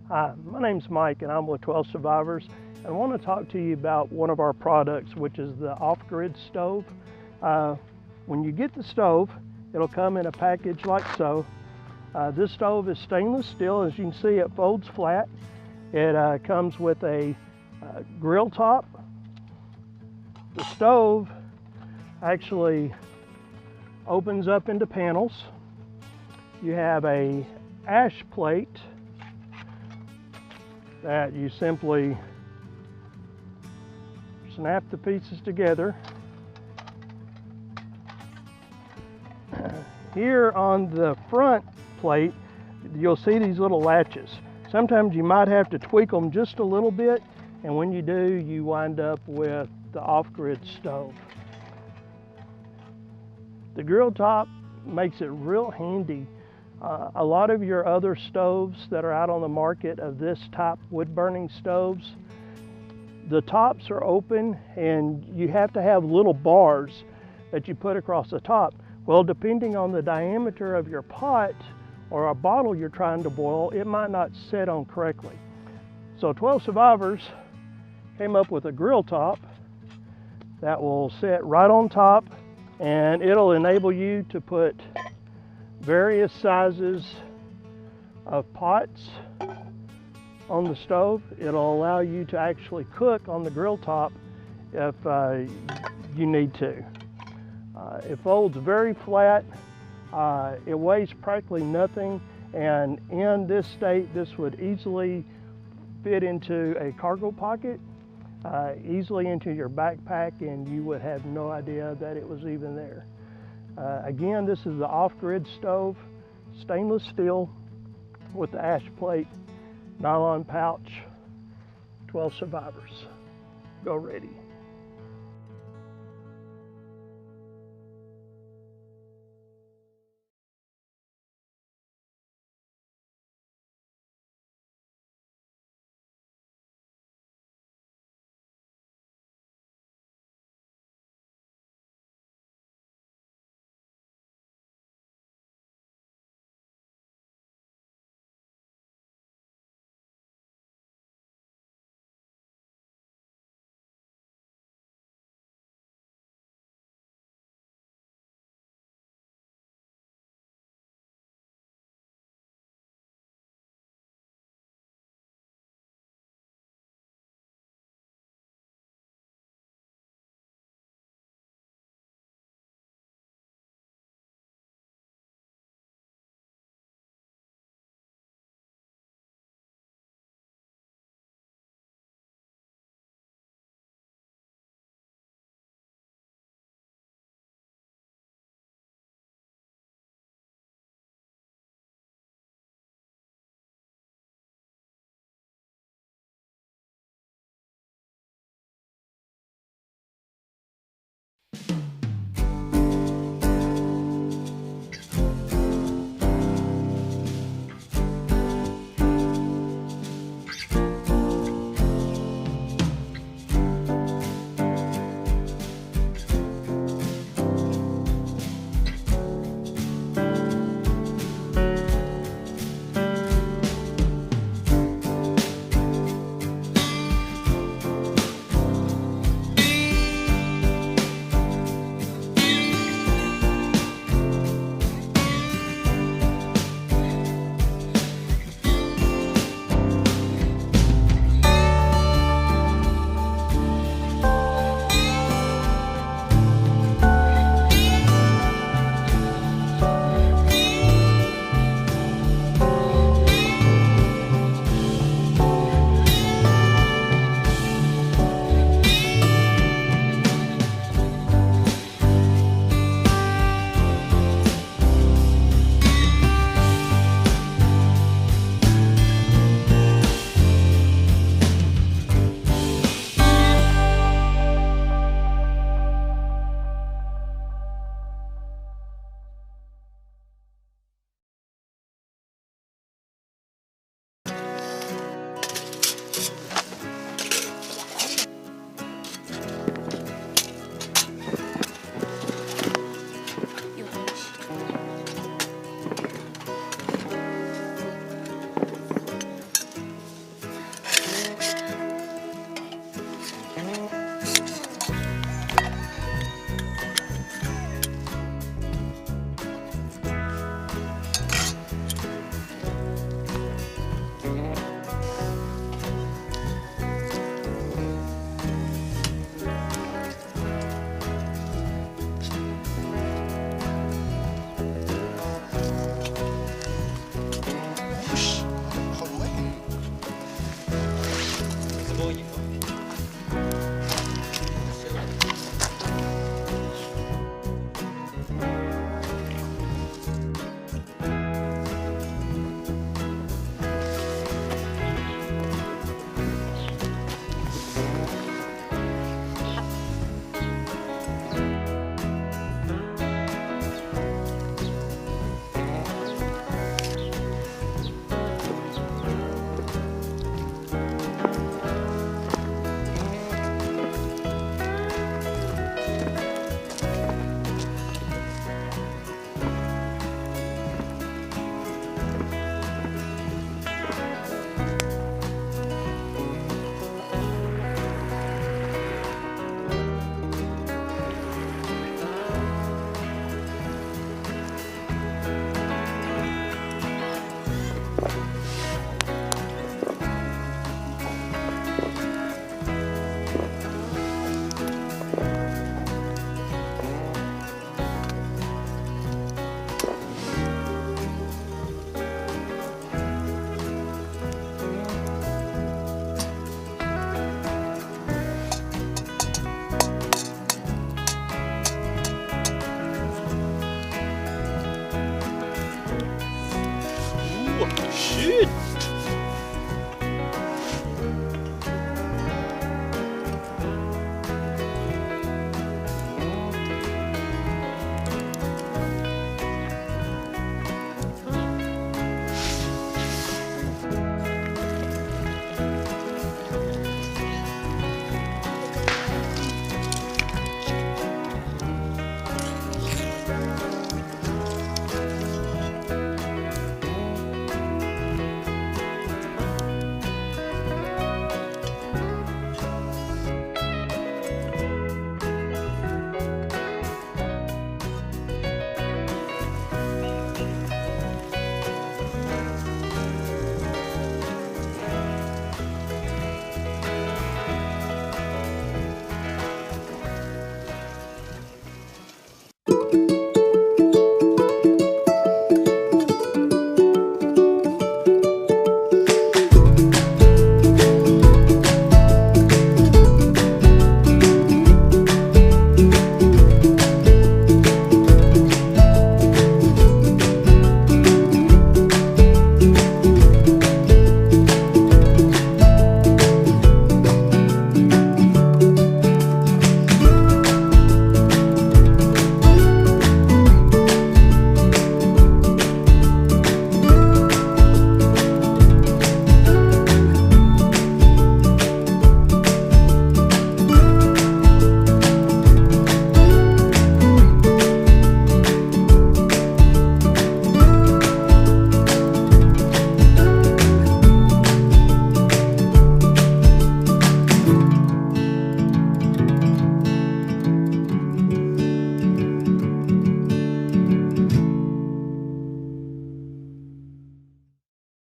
Hi, my name's Mike and I'm with 12 Survivors, and I want to talk to you about one of our products, which is the off-grid stove. When you get the stove, it'll come in a package like so. This stove is stainless steel. As you can see, it folds flat. It comes with a grill top. The stove actually opens up into panels. You have a ash plate that you simply snap the pieces together. Here on the front plate, you'll see these little latches. Sometimes you might have to tweak them just a little bit, and when you do, you wind up with the off-grid stove. The grill top makes it real handy. A lot of your other stoves that are out on the market of this type wood burning stoves, the tops are open and you have to have little bars that you put across the top. Well, depending on the diameter of your pot or a bottle you're trying to boil, it might not set on correctly. So 12 Survivors came up with a grill top that will sit right on top, and it'll enable you to put various sizes of pots on the stove. It'll allow you to actually cook on the grill top if you need to. It folds very flat. It weighs practically nothing, and in this state, this would easily fit into a cargo pocket, easily into your backpack, and you would have no idea that it was even there. Again, this is the off-grid stove, stainless steel with the ash plate, nylon pouch. 12 Survivors. Go ready. Tschüss.